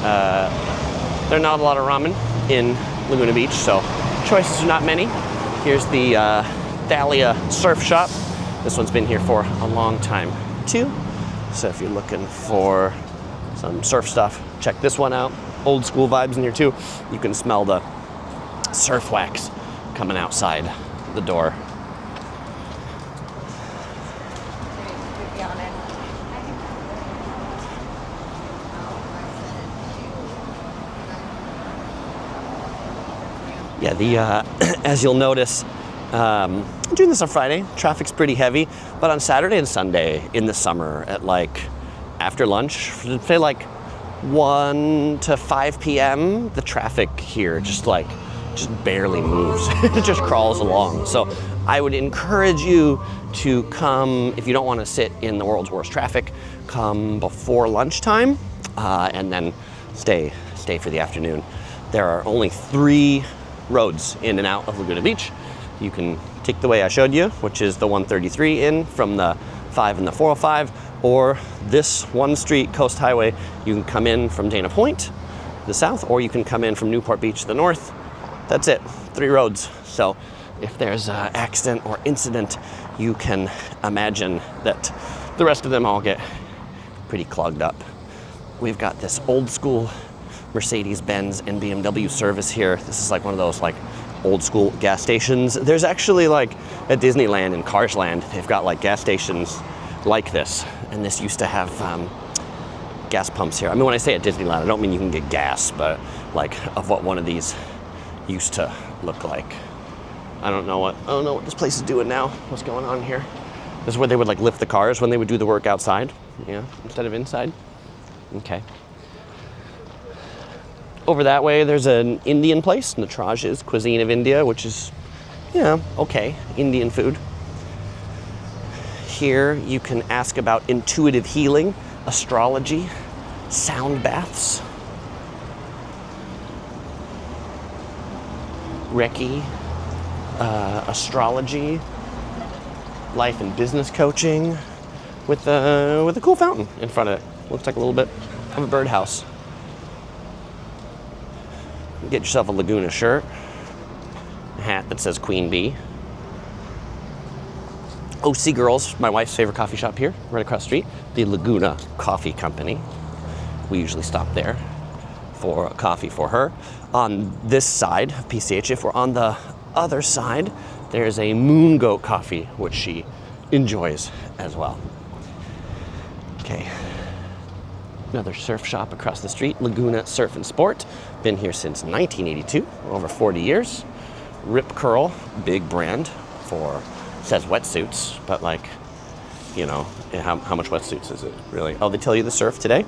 S1: There are not a lot of ramen in Laguna Beach, so choices are not many. Here's the Thalia Surf Shop. This one's been here for a long time too. So if you're looking for some surf stuff, check this one out. Old school vibes in here too. You can smell the surf wax coming outside the door. Yeah, as you'll notice, I'm doing this on Friday. Traffic's pretty heavy, but on Saturday and Sunday in the summer at like after lunch, say like 1 to 5 p.m., the traffic here just barely moves. It just crawls along. So I would encourage you to come, if you don't want to sit in the world's worst traffic, come before lunchtime and then stay for the afternoon. There are only 3 roads in and out of Laguna Beach. You can take the way I showed you, which is the 133 in from the 5 and the 405, or this one street, Coast Highway. You can come in from Dana Point, the south, or you can come in from Newport Beach, the north. That's it, 3 roads. So if there's an accident or incident, you can imagine that the rest of them all get pretty clogged up. We've got this old school Mercedes-Benz and BMW service here. This is like one of those like old school gas stations. There's actually like at Disneyland and Cars Land, they've got like gas stations like this. And this used to have gas pumps here. I mean, when I say at Disneyland, I don't mean you can get gas, but like of what one of these used to look like. I don't know what this place is doing now. What's going on here? This is where they would like lift the cars when they would do the work outside, yeah, instead of inside. Okay. Over that way, there's an Indian place, Natraj's Cuisine of India, which is, okay, Indian food. Here, you can ask about intuitive healing, astrology, sound baths, Reiki, astrology, life and business coaching, with a cool fountain in front of it. Looks like a little bit of a birdhouse. Get yourself a Laguna shirt, a hat that says Queen Bee. OC Girls, my wife's favorite coffee shop here, right across the street, the Laguna Coffee Company. We usually stop there for a coffee for her. On this side of PCH, if we're on the other side, there's a Moon Goat coffee, which she enjoys as well. Okay. Another surf shop across the street, Laguna Surf and Sport. Been here since 1982, over 40 years. Rip Curl, big brand for, says wetsuits, but like, how much wetsuits is it really? Oh, they tell you the surf today.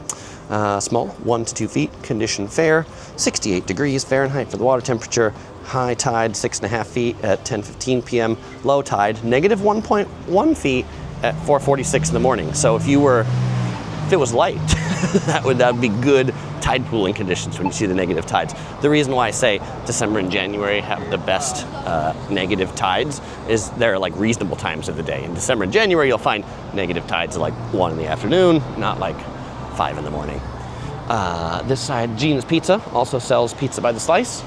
S1: Small, 1 to 2 feet, condition fair, 68 degrees Fahrenheit for the water temperature. High tide, 6.5 feet at 10:15 p.m. Low tide, negative 1.1 feet at 4:46 in the morning. So if it was light, that would be good tide pooling conditions when you see the negative tides. The reason why I say December and January have the best negative tides is they're like reasonable times of the day. In December and January, you'll find negative tides at like 1 in the afternoon, not like 5 in the morning. This side, Gene's Pizza also sells pizza by the slice.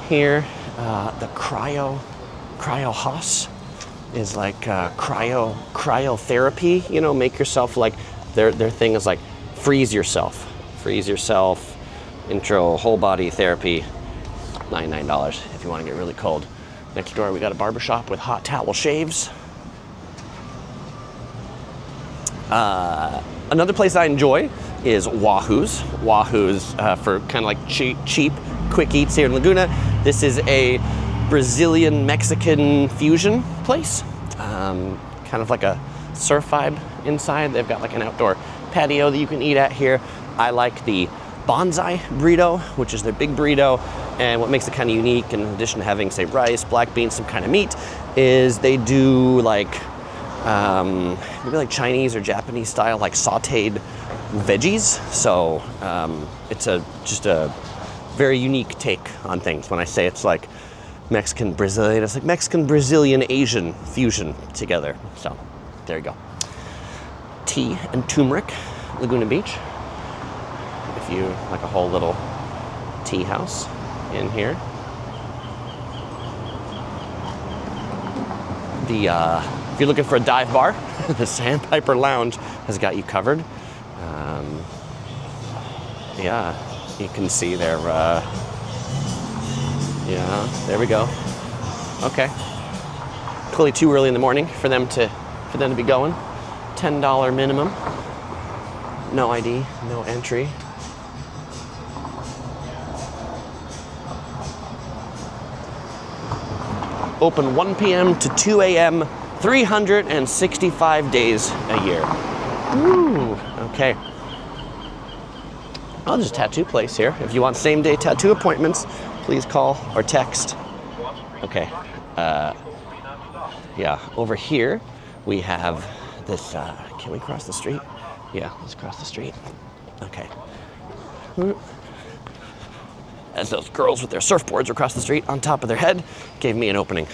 S1: Here, the Cryo Haas is like cryotherapy. Make yourself like, their thing is like freeze yourself, intro whole body therapy, $99 if you want to get really cold. Next door we got a barbershop with hot towel shaves. Another place I enjoy is Wahoo's. Wahoo's for kind of like cheap, quick eats here in Laguna. This is a Brazilian Mexican fusion place, kind of like a surf vibe inside. They've got like an outdoor patio that you can eat at here. I like the bonsai burrito, which is their big burrito, and what makes it kind of unique, in addition to having, say, rice, black beans, some kind of meat, is they do like maybe like Chinese or Japanese style, like sauteed veggies. So it's just a very unique take on things. When I say it's like Mexican Brazilian, it's like Mexican Brazilian Asian fusion together. So there you go. Tea and turmeric, Laguna Beach. If you like a whole little tea house in here. If you're looking for a dive bar, the Sandpiper Lounge has got you covered. Yeah, you can see there. Yeah, there we go. Okay. Clearly too early in the morning for them to be going. $10 minimum. No ID, no entry. Open 1 p.m. to 2 a.m., 365 days a year. Ooh, okay. Oh, there's a tattoo place here. If you want same-day tattoo appointments, please call or text. Okay. Yeah, over here we have this, can we cross the street? Yeah, let's cross the street. Okay. As those girls with their surfboards across the street on top of their head gave me an opening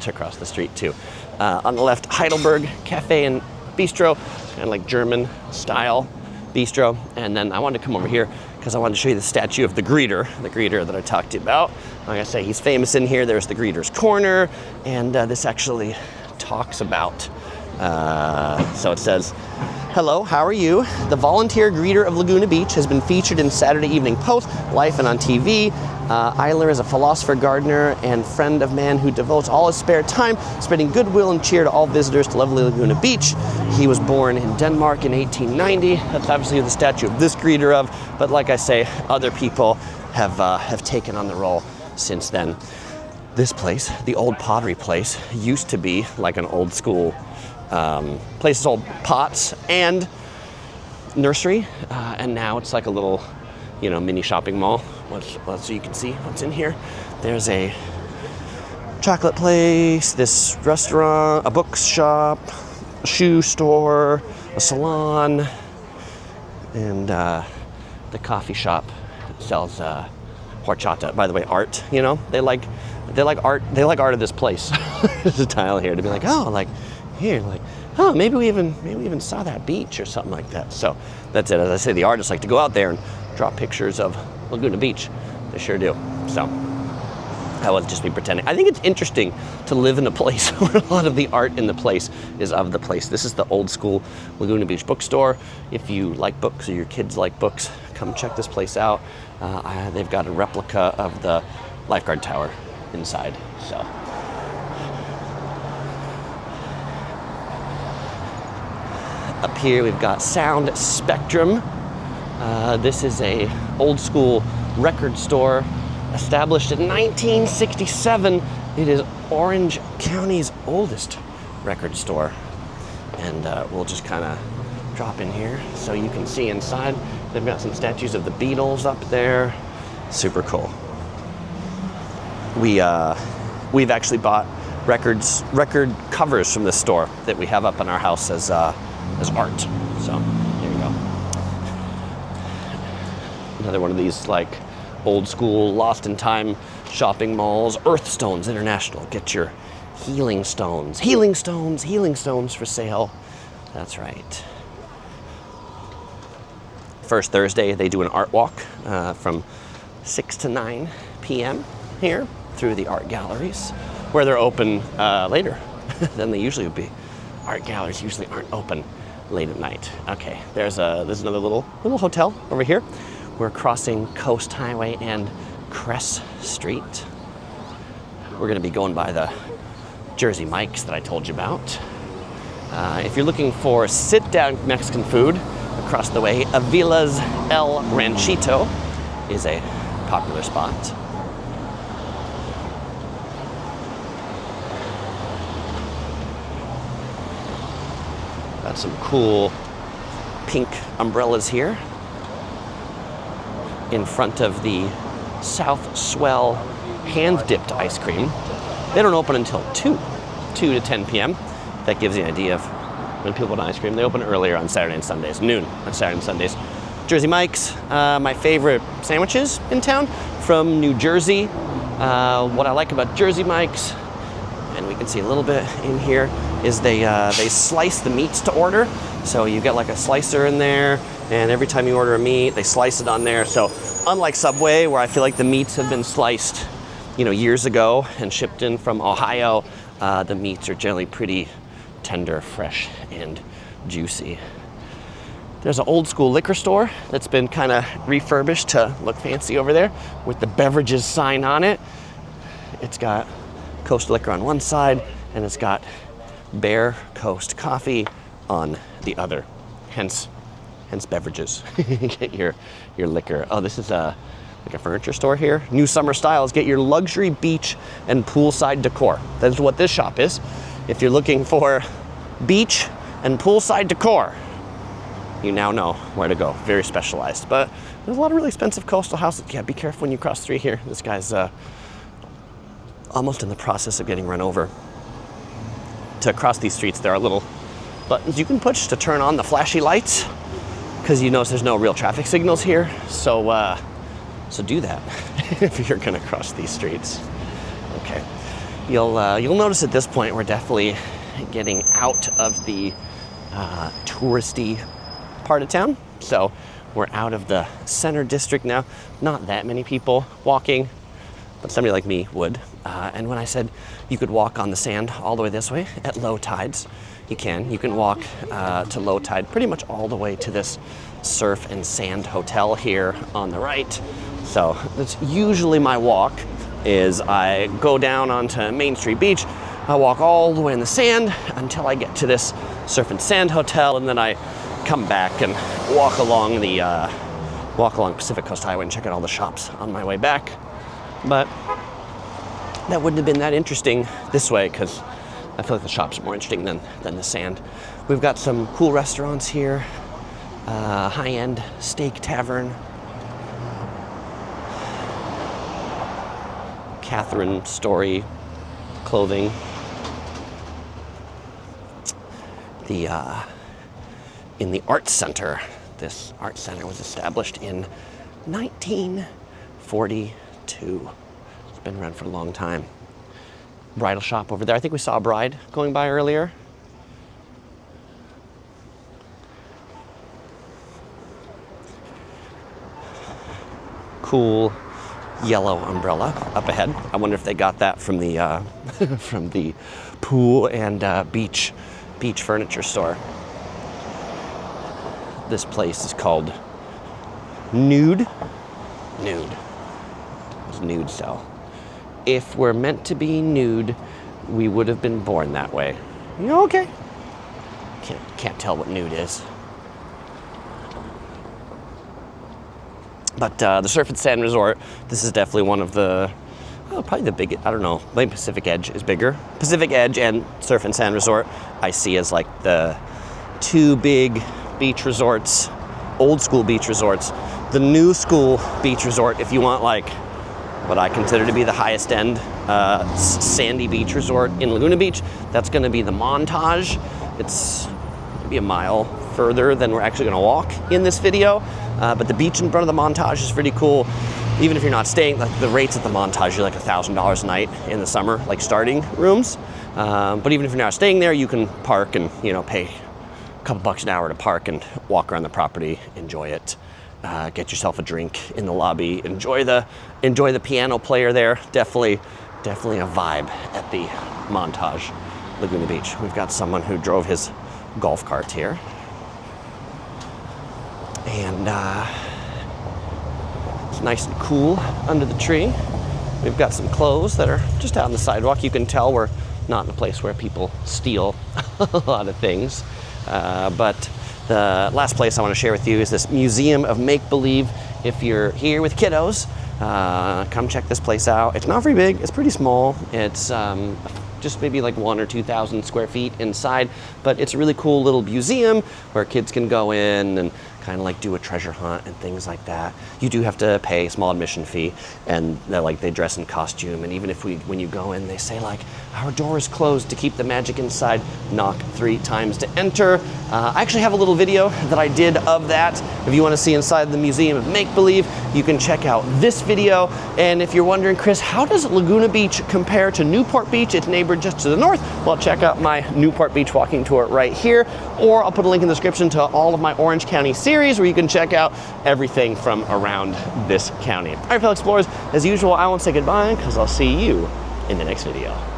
S1: to cross the street too. On the left, Heidelberg Cafe and Bistro, kind of like German style bistro. And then I wanted to come over here because I wanted to show you the statue of the greeter that I talked to you about. Like I say, he's famous in here. There's the greeter's corner, and this actually talks about, so it says, "Hello, how are you? The volunteer greeter of Laguna Beach has been featured in Saturday Evening Post, Life, and on TV. Heisler is a philosopher, gardener, and friend of man who devotes all his spare time spreading goodwill and cheer to all visitors to lovely Laguna Beach. He was born in Denmark in 1890. That's obviously the statue of this greeter of, but like I say, other people have taken on the role since then. This place, the old Pottery Place, used to be like an old school place sold pots and nursery, and now it's like a little, mini shopping mall. So you can see what's in here. There's a chocolate place, this restaurant, a bookshop, a shoe store, a salon, and the coffee shop sells horchata. By the way, art. They like art. They like art of this place. There's a tile here to be like, maybe we even saw that beach or something like that. So that's it. As I say, the artists like to go out there and draw pictures of Laguna Beach. They sure do. So that was just me pretending. I think it's interesting to live in a place where a lot of the art in the place is of the place. This is the old school Laguna Beach bookstore. If you like books or your kids like books, come check this place out. They've got a replica of the lifeguard tower inside. So. Up here we've got Sound Spectrum. This is a old school record store established in 1967. It is Orange County's oldest record store. And we'll just kind of drop in here so you can see inside. They've got some statues of the Beatles up there. Super cool. We've actually bought record covers from this store that we have up in our house as art. So there you go. Another one of these like old school lost in time shopping malls. Earthstones International. Get your healing stones for sale. That's right. First Thursday they do an art walk from 6 to 9 p.m. here through the art galleries, where they're open later than they usually would be. Art galleries usually aren't open late at night. Okay, there's another little hotel over here. We're crossing Coast Highway and Cress Street. We're gonna be going by the Jersey Mike's that I told you about. If you're looking for sit-down Mexican food, across the way, Avila's El Ranchito is a popular spot. Got some cool pink umbrellas here in front of the South Swell hand-dipped ice cream. They don't open until 2 to 10 p.m. That gives you an idea of when people want ice cream. They open earlier on Saturday and Sundays, noon on Saturday and Sundays. Jersey Mike's, my favorite sandwiches in town from New Jersey. What I like about Jersey Mike's, and we can see a little bit in here, is they slice the meats to order. So you get like a slicer in there, and every time you order a meat, they slice it on there. So unlike Subway, where I feel like the meats have been sliced, years ago and shipped in from Ohio, the meats are generally pretty tender, fresh, and juicy. There's an old school liquor store that's been kind of refurbished to look fancy over there with the beverages sign on it. It's got Coast Liquor on one side, and it's got Bear Coast Coffee on the other. Hence beverages. Get your liquor. Oh, this is like a furniture store here. New summer styles. Get your luxury beach and poolside decor. That is what this shop is. If you're looking for beach and poolside decor, you now know where to go. Very specialized. But there's a lot of really expensive coastal houses. Yeah, be careful when you cross through here. This guy's almost in the process of getting run over. To cross these streets, there are little buttons you can push to turn on the flashy lights, because you notice there's no real traffic signals here. So do that if you're gonna cross these streets. Okay, you'll notice at this point we're definitely getting out of the touristy part of town. So we're out of the center district now. Not that many people walking, but somebody like me would. And when I said you could walk on the sand all the way this way at low tides, you can. You can walk to low tide pretty much all the way to this surf and sand hotel here on the right. So that's usually my walk, is I go down onto Main Street Beach, I walk all the way in the sand until I get to this surf and sand hotel, and then I come back and walk along Pacific Coast Highway and check out all the shops on my way back. But that wouldn't have been that interesting this way, because I feel like the shops are more interesting than the sand. We've got some cool restaurants here. High-end steak tavern. Catherine Story clothing. In the Arts Center. This Arts Center was established in 1942. It's been around for a long time. Bridal shop over there. I think we saw a bride going by earlier. Cool yellow umbrella up ahead. I wonder if they got that from the from the pool and beach furniture store. This place is called Nude. It's nude cell. If we're meant to be nude, we would have been born that way. Okay. Can't tell what nude is. But the Surf and Sand Resort, this is definitely one of the, probably the biggest, I don't know, maybe Pacific Edge is bigger. Pacific Edge and Surf and Sand Resort I see as like the two big beach resorts, old school beach resorts. The new school beach resort, if you want like what I consider to be the highest end sandy beach resort in Laguna Beach, that's gonna be the Montage. It's maybe a mile further than we're actually gonna walk in this video. But the beach in front of the Montage is pretty cool. Even if you're not staying, like the rates at the Montage are like $1,000 a night in the summer, like starting rooms. But even if you're not staying there, you can park and pay a couple bucks an hour to park and walk around the property, enjoy it. Get yourself a drink in the lobby. Enjoy the piano player there. Definitely a vibe at the Montage, Laguna Beach. We've got someone who drove his golf cart here. And it's nice and cool under the tree. We've got some clothes that are just out on the sidewalk. You can tell we're not in a place where people steal a lot of things. But the last place I want to share with you is this Museum of Make-Believe. If you're here with kiddos, come check this place out. It's not very big, it's pretty small. It's just maybe like 1,000 or 2,000 square feet inside, but it's a really cool little museum where kids can go in and kind of like do a treasure hunt and things like that. You do have to pay a small admission fee, and they dress in costume. And even if when you go in, they say like, our door is closed to keep the magic inside. Knock 3 times to enter. I actually have a little video that I did of that. If you want to see inside the Museum of Make-Believe, you can check out this video. And if you're wondering, Chris, how does Laguna Beach compare to Newport Beach? It's neighbored just to the north. Well, check out my Newport Beach walking tour right here, or I'll put a link in the description to all of my Orange County series where you can check out everything from around this county. All right, fellow explorers, as usual, I won't say goodbye because I'll see you in the next video.